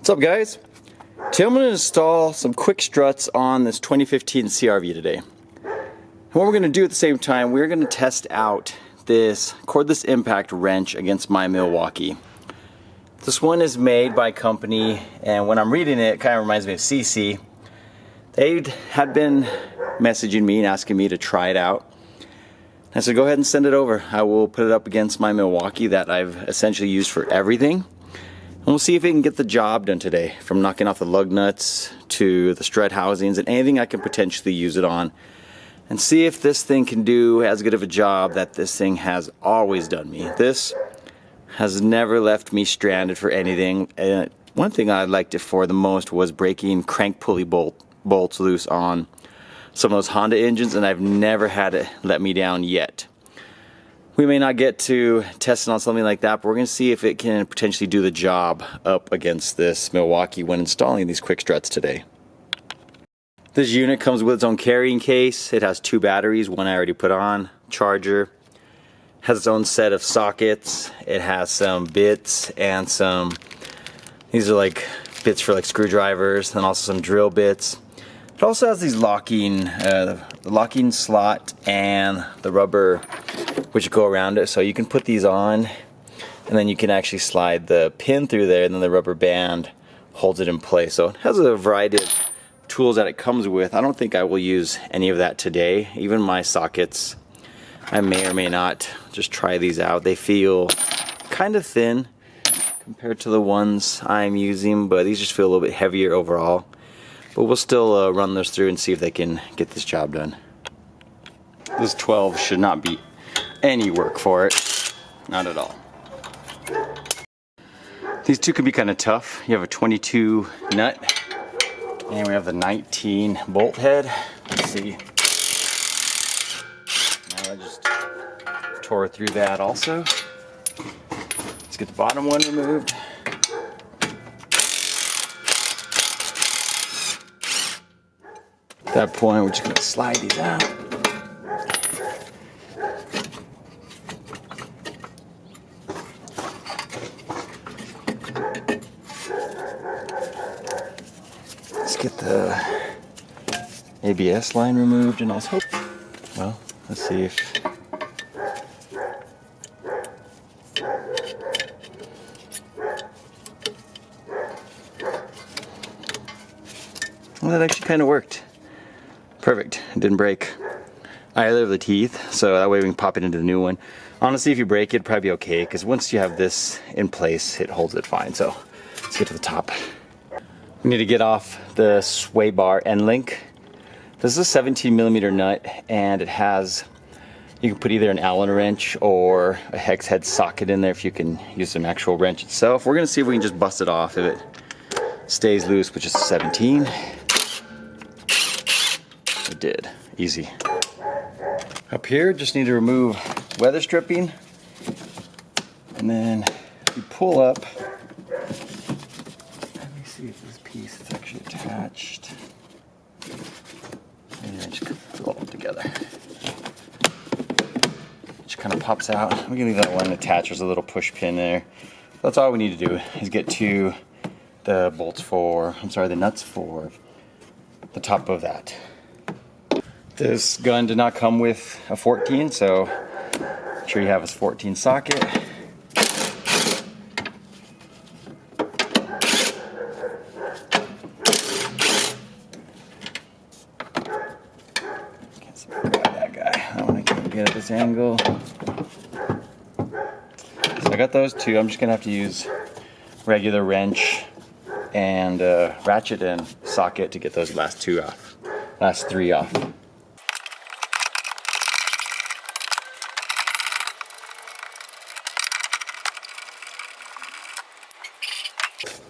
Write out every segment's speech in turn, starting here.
What's up, guys? Today I'm going to install some quick struts on this 2015 CRV today. And what we're going to do at the same time, we're going to test out this cordless impact wrench against my Milwaukee. This one is made by a company, and when I'm reading it, it kind of reminds me of CC. They had been messaging me and asking me to try it out. I said, go ahead and send it over. I will put it up against my Milwaukee that I've essentially used for everything. And we'll see if it can get the job done today, from knocking off the lug nuts to the strut housings and anything I can potentially use it on, and see if this thing can do as good of a job that this thing has always done me. This has never left me stranded for anything. One thing I liked it for the most was breaking crank pulley bolts loose on some of those Honda engines, and I've never had it let me down yet. We may not get to testing on something like that, but we're going to see if it can potentially do the job up against this Milwaukee when installing these quick struts today. This unit comes with its own carrying case. It has 2 batteries, one I already put on, charger. Has its own set of sockets. It has some bits and these are like bits for like screwdrivers, and also some drill bits. It also has these locking slot and the rubber which go around it, so you can put these on and then you can actually slide the pin through there, and then the rubber band holds it in place. So it has a variety of tools that it comes with. I don't think I will use any of that today. Even my sockets, I may or may not just try these out. They feel kind of thin compared to the ones I'm using, but these just feel a little bit heavier overall. But we'll still run those through and see if they can get this job done. This 12 should not be any work for it. Not at all. These two can be kind of tough. You have a 22 nut, and we have the 19 bolt head. Let's see. Now I just tore through that also. Let's get the bottom one removed. At that point, we're just going to slide these out. Let's get the ABS line removed, and also, well, let's see if well, that actually kind of worked. Perfect. It didn't break either of the teeth, so that way we can pop it into the new one. Honestly, if you break it, it'd probably be okay, because once you have this in place, it holds it fine. So let's get to the top. We need to get off the sway bar end link. This is a 17mm nut, and it has, you can put either an Allen wrench or a hex head socket in there if you can use an actual wrench itself. We're going to see if we can just bust it off if it stays loose with just a 17. It did. Easy. Up here, just need to remove weather stripping, and then you pull up. Let me see if this piece is actually attached. And then just pull it together. It just kind of pops out. We can leave that one attached. There's a little push pin there. That's all we need to do is get to the bolts for, the nuts for the top of that. This gun did not come with a 14, so make sure you have a 14 socket. Can't seem to grab that guy. I want to get at this angle. So I got those two. I'm just going to have to use regular wrench and ratchet and socket to get those last 3 off.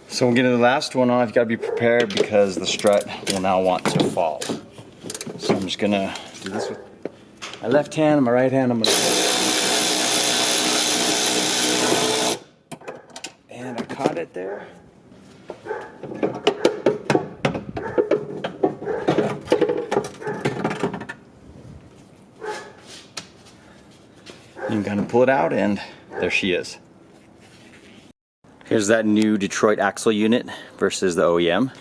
So we'll get to the last one off. You gotta be prepared because the strut will now want to fall. So I'm just gonna do this with my left hand and my right hand. I'm gonna, and I caught it there. You can kind of pull it out, and there she is. Here's that new Detroit axle unit versus the OEM.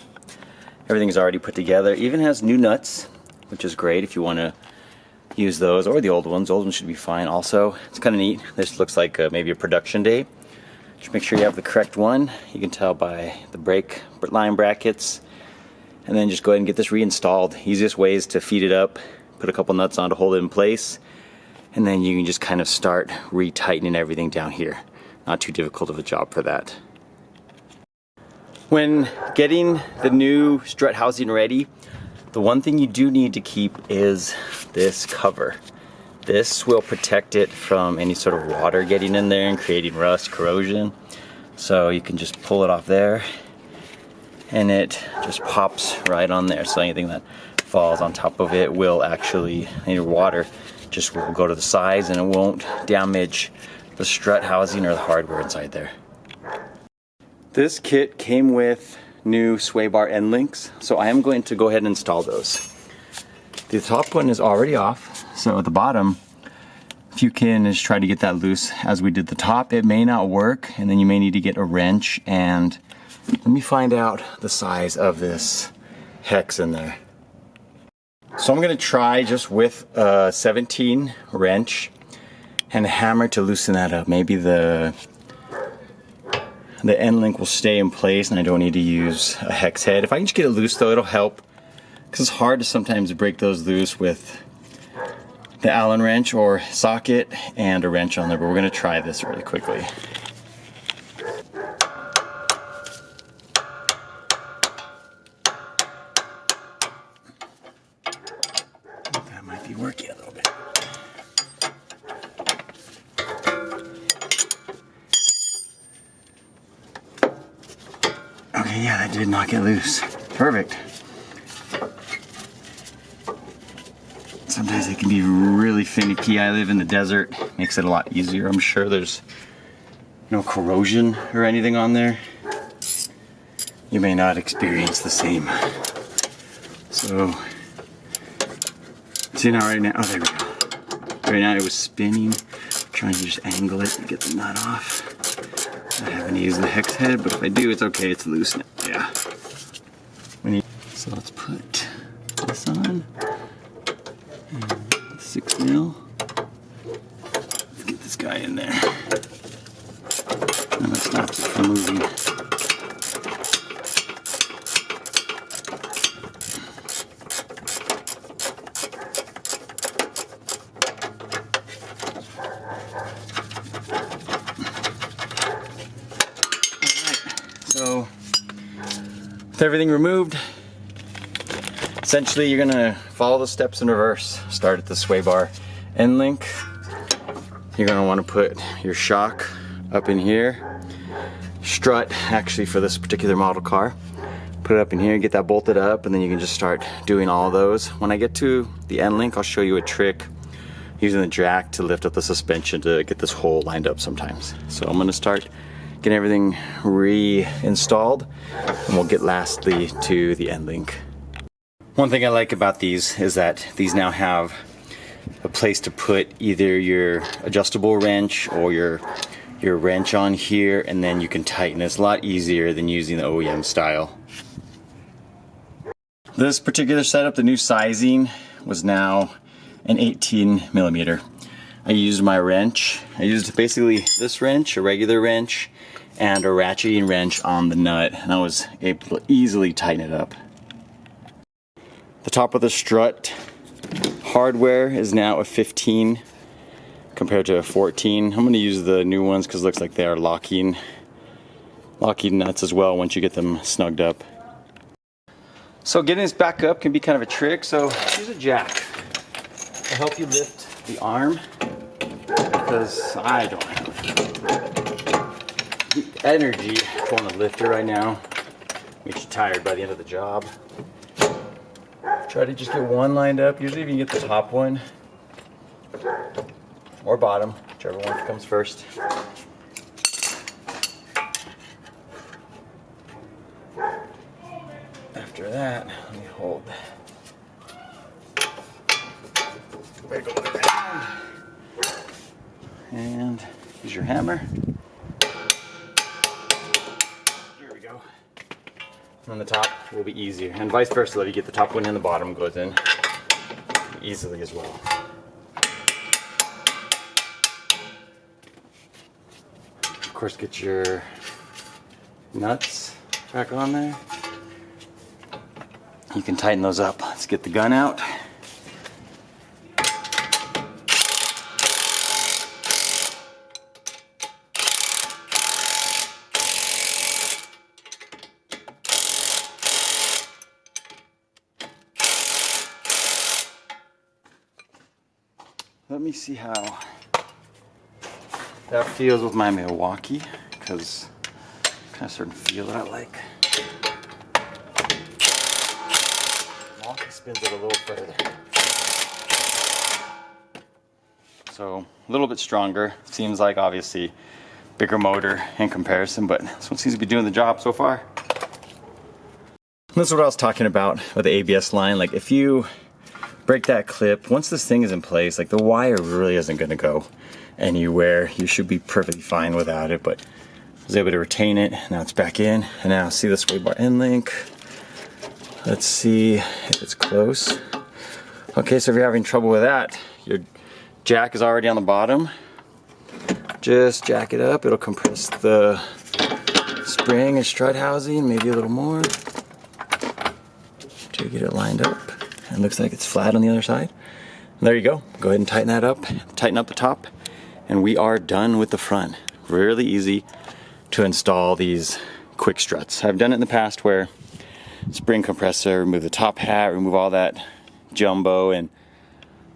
Everything's already put together. Even has new nuts, which is great if you want to use those, or the old ones. Old ones should be fine also. It's kind of neat. This looks like maybe a production day. Just make sure you have the correct one. You can tell by the brake line brackets. And then just go ahead and get this reinstalled. Easiest way is to feed it up, put a couple nuts on to hold it in place, and then you can just kind of start retightening everything down here. Not too difficult of a job for that. When getting the new strut housing ready, the one thing you do need to keep is this cover. This will protect it from any sort of water getting in there and creating rust, corrosion. So you can just pull it off there and it just pops right on there. So anything that falls on top of it will actually, any water just will go to the sides and it won't damage the strut housing or the hardware inside there. This kit came with new sway bar end links, so I am going to go ahead and install those. The top one is already off, so at the bottom, if you can just try to get that loose as we did the top. It may not work, and then you may need to get a wrench, and let me find out the size of this hex in there. So I'm going to try just with a 17 wrench and a hammer to loosen that up. Maybe the end link will stay in place and I don't need to use a hex head. If I can just get it loose though, it'll help, because it's hard to sometimes break those loose with the Allen wrench or socket and a wrench on there, but we're going to try this really quickly. That might be working a little bit. Okay, yeah, that did not get loose. Perfect. Sometimes it can be really finicky. I live in the desert, makes it a lot easier. I'm sure there's no corrosion or anything on there. You may not experience the same. So, see now right now, oh there we go. Right now it was spinning, trying to just angle it and get the nut off. I haven't used the hex head, but if I do, it's okay, it's loose now. Yeah. So let's put this on. 6 mil. Let's get this guy in there. And that stops it from moving. So, with everything removed, essentially you're gonna follow the steps in reverse. Start at the sway bar end link. You're gonna wanna put your shock up in here. Strut, actually for this particular model car. Put it up in here, get that bolted up, and then you can just start doing all of those. When I get to the end link, I'll show you a trick using the jack to lift up the suspension to get this hole lined up sometimes. So I'm gonna start getting everything reinstalled, and we'll get lastly to the end link. One thing I like about these is that these now have a place to put either your adjustable wrench or your wrench on here, and then you can tighten it. It's a lot easier than using the OEM style. This particular setup, the new sizing, was now an 18 millimeter. I used my wrench. I used basically this wrench, a regular wrench, and a ratcheting wrench on the nut, and I was able to easily tighten it up. The top of the strut hardware is now a 15 compared to a 14. I'm going to use the new ones because it looks like they are locking nuts as well once you get them snugged up. So getting this back up can be kind of a trick, so use a jack to help you lift the arm, because I don't have the energy pulling a lifter right now. Makes you tired by the end of the job. Try to just get one lined up. Usually if you can get the top one or bottom, whichever one comes first. After that, let me hold. Wiggle it around. And use your hammer. And the top will be easier, and vice versa. Let you get the top one in, the bottom goes in easily as well. Of course, get your nuts back on there. You can tighten those up. Let's get the gun out. Let me see how that feels with my Milwaukee, because kind of certain feel that I like. Milwaukee spins it a little further. So a little bit stronger. Seems like obviously bigger motor in comparison, but this one seems to be doing the job so far. This is what I was talking about with the ABS line. Like if you break that clip, once this thing is in place, like the wire really isn't going to go anywhere. You should be perfectly fine without it, but I was able to retain it. Now it's back in, and now see the sway bar end link. Let's see if it's close. Okay, so if you're having trouble with that, your jack is already on the bottom. Just jack it up. It'll compress the spring and strut housing, maybe a little more to get it lined up. It looks like it's flat on the other side. And there you go. Go ahead and tighten that up. Tighten up the top, and we are done with the front. Really easy to install these quick struts. I've done it in the past where spring compressor, remove the top hat, remove all that jumbo, and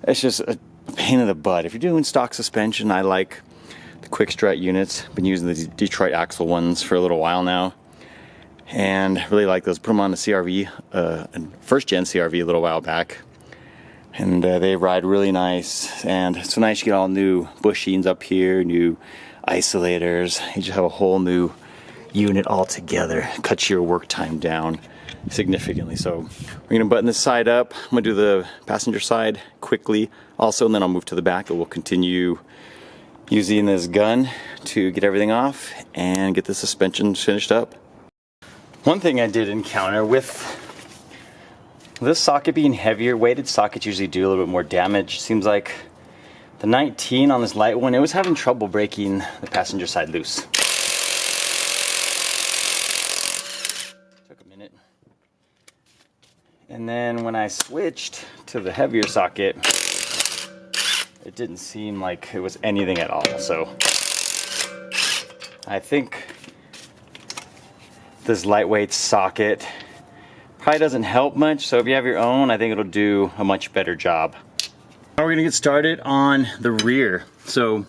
it's just a pain in the butt. If you're doing stock suspension, I like the quick strut units. Been using the Detroit axle ones for a little while now, and really like those. Put them on the CRV, first gen CRV a little while back, and they ride really nice. And it's so nice you get all new bushings up here, new isolators. You just have a whole new unit altogether. Cuts your work time down significantly. So we're gonna button this side up. I'm gonna do the passenger side quickly also, and then I'll move to the back, and we'll continue using this gun to get everything off and get the suspension finished up. One thing I did encounter with this socket being heavier, weighted sockets usually do a little bit more damage. Seems like the 19 on this light one, it was having trouble breaking the passenger side loose. Took a minute. And then when I switched to the heavier socket, it didn't seem like it was anything at all. So I think this lightweight socket probably doesn't help much, so if you have your own, I think it'll do a much better job. Now we're gonna get started on the rear. So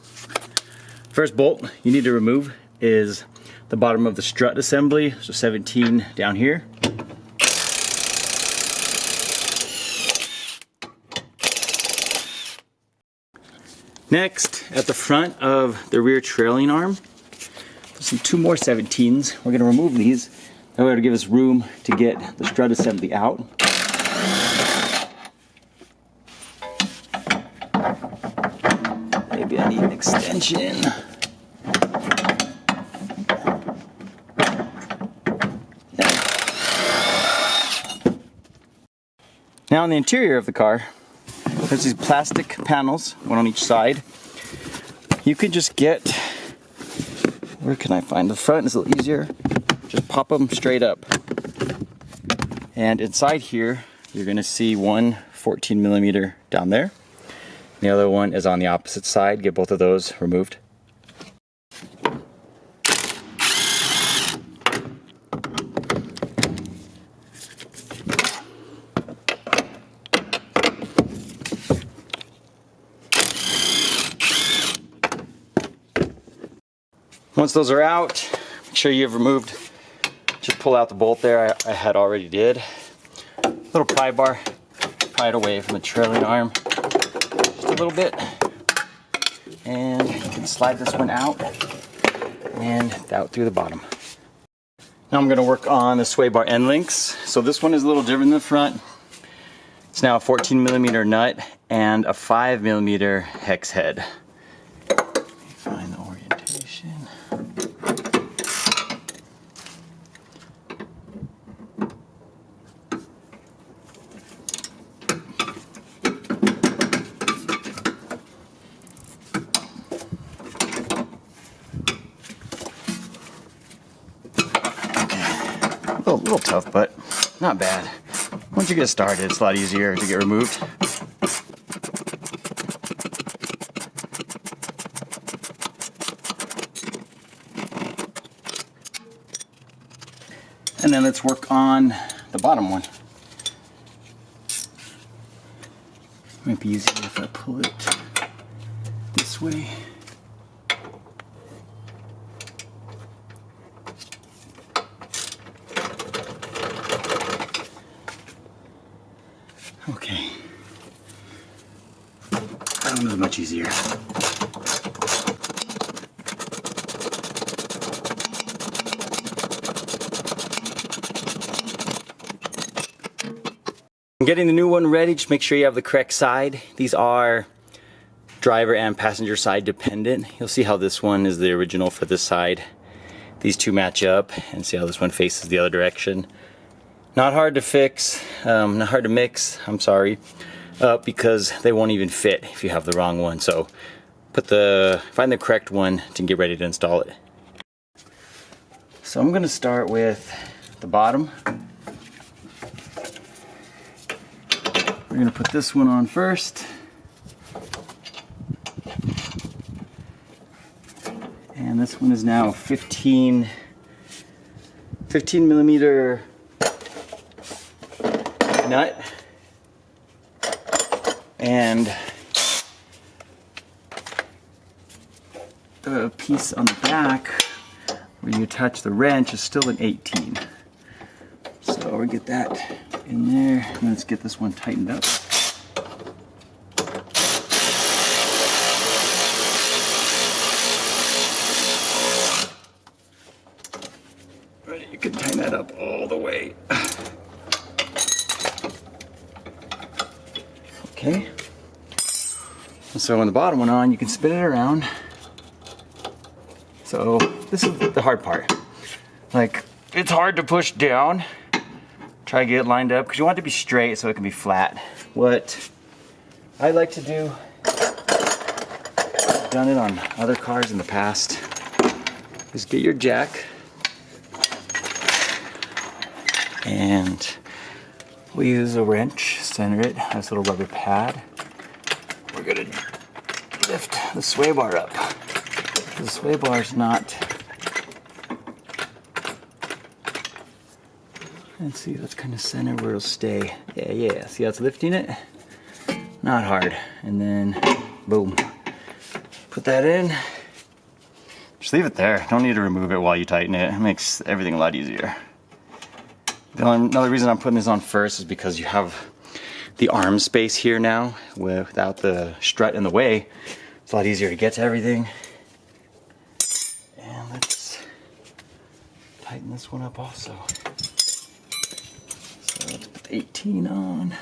first bolt you need to remove is the bottom of the strut assembly, so 17 down here. Next, at the front of the rear trailing arm, some two more 17s. We're going to remove these. That way to give us room to get the strut assembly out. Maybe I need an extension. Now on the interior of the car, there's these plastic panels, one on each side. You could just get, where can I find the front? It's a little easier. Just pop them straight up. And inside here, you're gonna see one 14mm down there. The other one is on the opposite side. Get both of those removed. Once those are out, make sure you've removed, just pull out the bolt there. I had already did. Little pry bar, pry it away from the trailing arm just a little bit. And you can slide this one out and out through the bottom. Now I'm gonna work on the sway bar end links. So this one is a little different in the front. It's now a 14mm nut and a 5mm hex head. Find the orientation. little tough, but not bad. Once you get started, it's a lot easier to get removed. And then let's work on the bottom one. Might be easier if I pull it this way. Okay. That one was much easier. Getting the new one ready, just make sure you have the correct side. These are driver and passenger side dependent. You'll see how this one is the original for this side. These two match up, and see how this one faces the other direction. Not hard to fix, not hard to mix, I'm sorry, because they won't even fit if you have the wrong one. So find the correct one to get ready to install it. So I'm gonna start with the bottom. We're gonna put this one on first. And this one is now 15 millimeter nut. And the piece on the back where you attach the wrench is still an 18. So we'll get that in there, and let's get this one tightened up. Right, you can tighten that up all the way. Okay. So on the bottom one on, you can spin it around. So this is the hard part. Like, it's hard to push down. Try to get it lined up because you want it to be straight so it can be flat. What I like to do, I've done it on other cars in the past, is get your jack and we use a wrench, center it, has a little rubber pad. We're gonna lift the sway bar up. The sway bar is not. Let's see, that's kind of center where it'll stay. Yeah, see how it's lifting it? Not hard. And then, boom. Put that in. Just leave it there. Don't need to remove it while you tighten it. It makes everything a lot easier. Another reason I'm putting this on first is because you have the arm space here now. Without the strut in the way, it's a lot easier to get to everything. And let's tighten this one up also. Let's put the 18 on.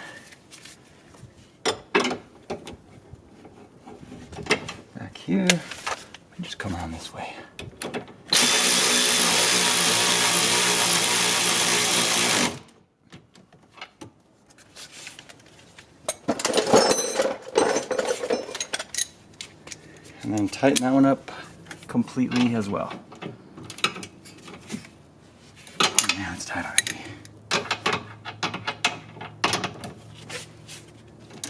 Back here. And just come around this way. And then tighten that one up completely as well. Now it's tight already.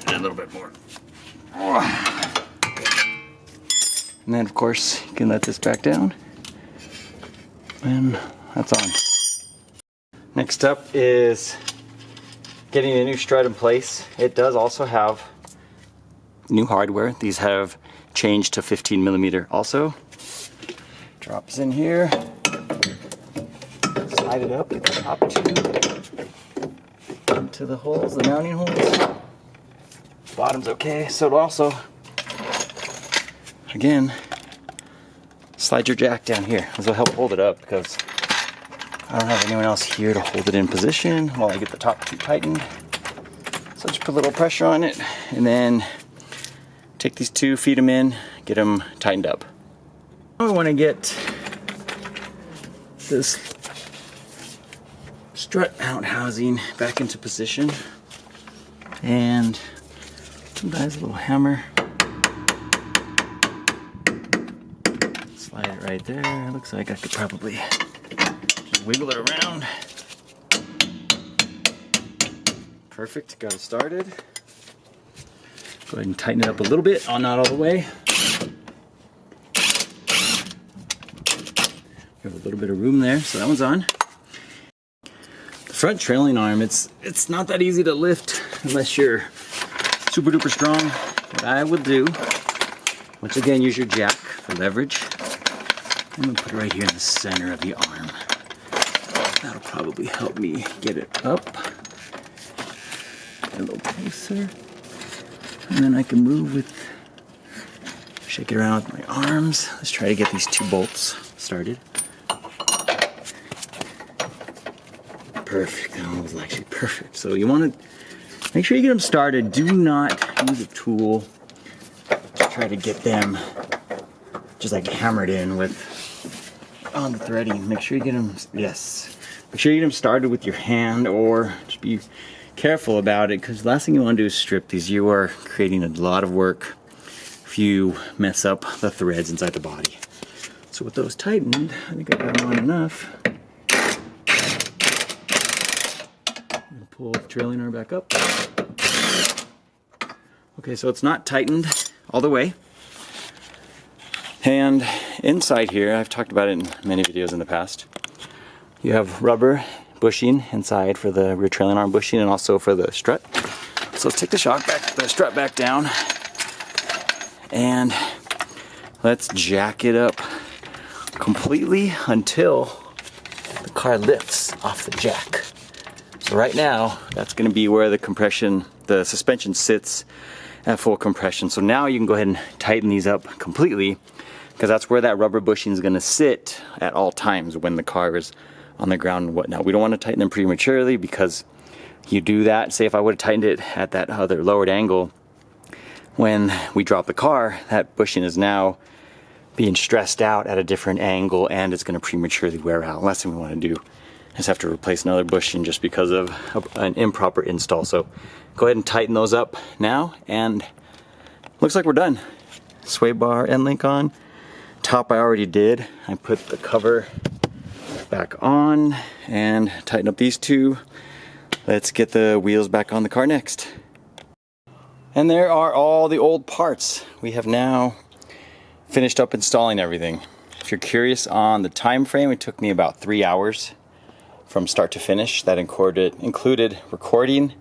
A little bit more. And then of course you can let this back down and that's on. Next up is getting a new strut in place. It does also have new hardware. These have changed to 15 millimeter also. Drops in here, slide it up, get the top two into the holes, the mounting holes. Bottom's okay, so it'll also, again, slide your jack down here. This will help hold it up because I don't have anyone else here to hold it in position while I get the top two tightened. So just put a little pressure on it and then take these two, feed them in, get them tightened up. I want to get this strut mount housing back into position, and sometimes a little hammer. Slide it right there. Looks like I could probably just wiggle it around. Perfect, got it started. Go ahead and tighten it up a little bit, not all the way. We have a little bit of room there, so that one's on. The front trailing arm, it's not that easy to lift unless you're super duper strong. What I would do, once again, use your jack for leverage. I'm gonna put it right here in the center of the arm. That'll probably help me get it up. A little closer. And then I can move with, shake it around with my arms. Let's try to get these 2 bolts started. Perfect, that one was actually perfect. So you wanna make sure you get them started. Do not use a tool to try to get them just like hammered in with on the threading. Make sure you get them, yes. Make sure you get them started with your hand, or just be careful about it, because the last thing you want to do is strip these. You are creating a lot of work if you mess up the threads inside the body. So with those tightened, I think I got them on enough. I'm gonna pull the trailing arm back up. Okay, so it's not tightened all the way. And inside here, I've talked about it in many videos in the past, you have rubber bushing inside for the rear trailing arm bushing and also for the strut. So let's take the strut back down, and let's jack it up completely until the car lifts off the jack. So right now, that's gonna be where the suspension sits at full compression. So now you can go ahead and tighten these up completely, because that's where that rubber bushing is gonna sit at all times when the car is on the ground and whatnot. We don't want to tighten them prematurely, because you do that, say if I would have tightened it at that other lowered angle, when we drop the car, that bushing is now being stressed out at a different angle, and it's going to prematurely wear out. Last thing we want to do is have to replace another bushing just because of an improper install. So go ahead and tighten those up now, and looks like we're done. Sway bar end link on. Top I already did. I put the cover back on and tighten up these 2. Let's get the wheels back on the car next. And there are all the old parts. We have now finished up installing everything. If you're curious on the time frame, it took me about 3 hours from start to finish. That included recording,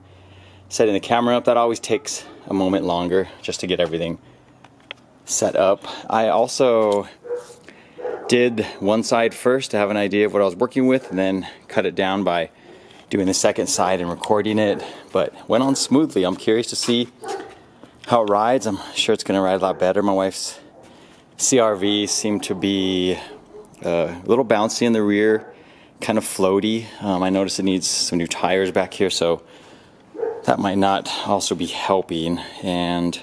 setting the camera up. That always takes a moment longer just to get everything set up. I also did one side first to have an idea of what I was working with, and then cut it down by doing the second side and recording it, but went on smoothly. I'm curious to see how it rides. I'm sure it's going to ride a lot better. My wife's CRV seemed to be a little bouncy in the rear, kind of floaty. I noticed it needs some new tires back here, so that might not also be helping, and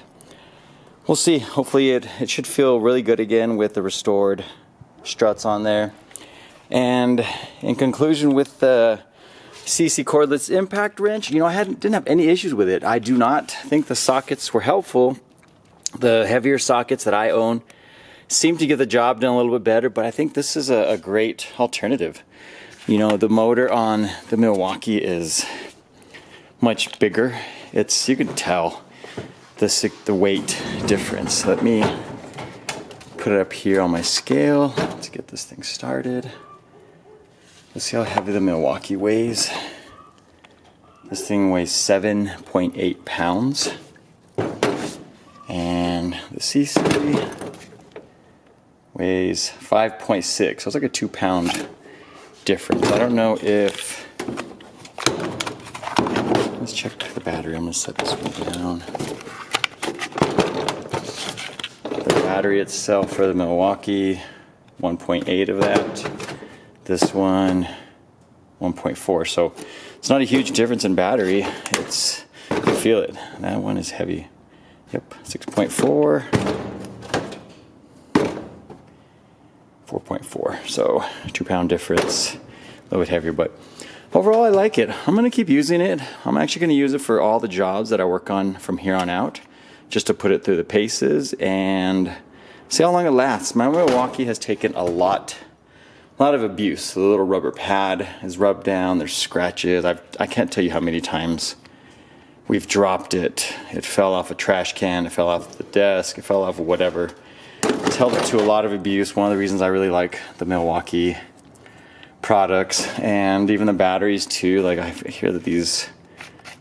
we'll see. Hopefully it should feel really good again with the restored struts on there. And in conclusion, with the CC cordless impact wrench, you know, I didn't have any issues with it. I do not think the sockets were helpful. The heavier sockets that I own seem to get the job done a little bit better, but I think this is a great alternative. You know, the motor on the Milwaukee is much bigger. You can tell the weight difference. Let me put it up here on my scale. Let's get this thing started. Let's see how heavy the Milwaukee weighs. This thing weighs 7.8 pounds. And the CC weighs 5.6. So it's like a 2-pound difference. I don't know if... Let's check the battery. I'm going to set this one down. Battery itself for the Milwaukee, 1.8 of that. This one, 1.4. So it's not a huge difference in battery. You can feel it. That one is heavy. Yep, 6.4, 4.4. So 2-pound difference, a little bit heavier, but overall I like it. I'm gonna keep using it. I'm actually gonna use it for all the jobs that I work on from here on out, just to put it through the paces and see how long it lasts. My Milwaukee has taken a lot of abuse. The little rubber pad is rubbed down, there's scratches. I can't tell you how many times we've dropped it. It fell off a trash can, it fell off the desk, it fell off of whatever. It's held up to a lot of abuse. One of the reasons I really like the Milwaukee products, and even the batteries too. Like, I hear that these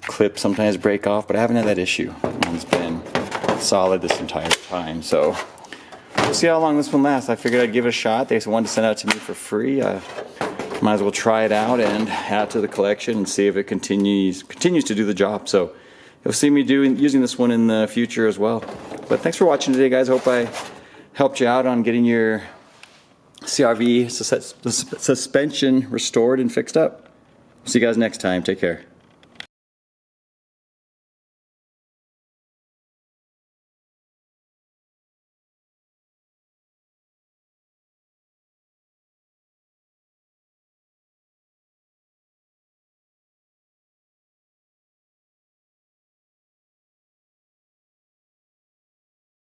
clips sometimes break off, but I haven't had that issue. It's been solid this entire time. So we'll see how long this one lasts. I figured I'd give it a shot. They wanted to send it out to me for free. Might as well try it out and add to the collection and see if it continues to do the job. So you'll see me using this one in the future as well. But thanks for watching today, guys. Hope I helped you out on getting your CRV suspension restored and fixed up. See you guys next time. Take care.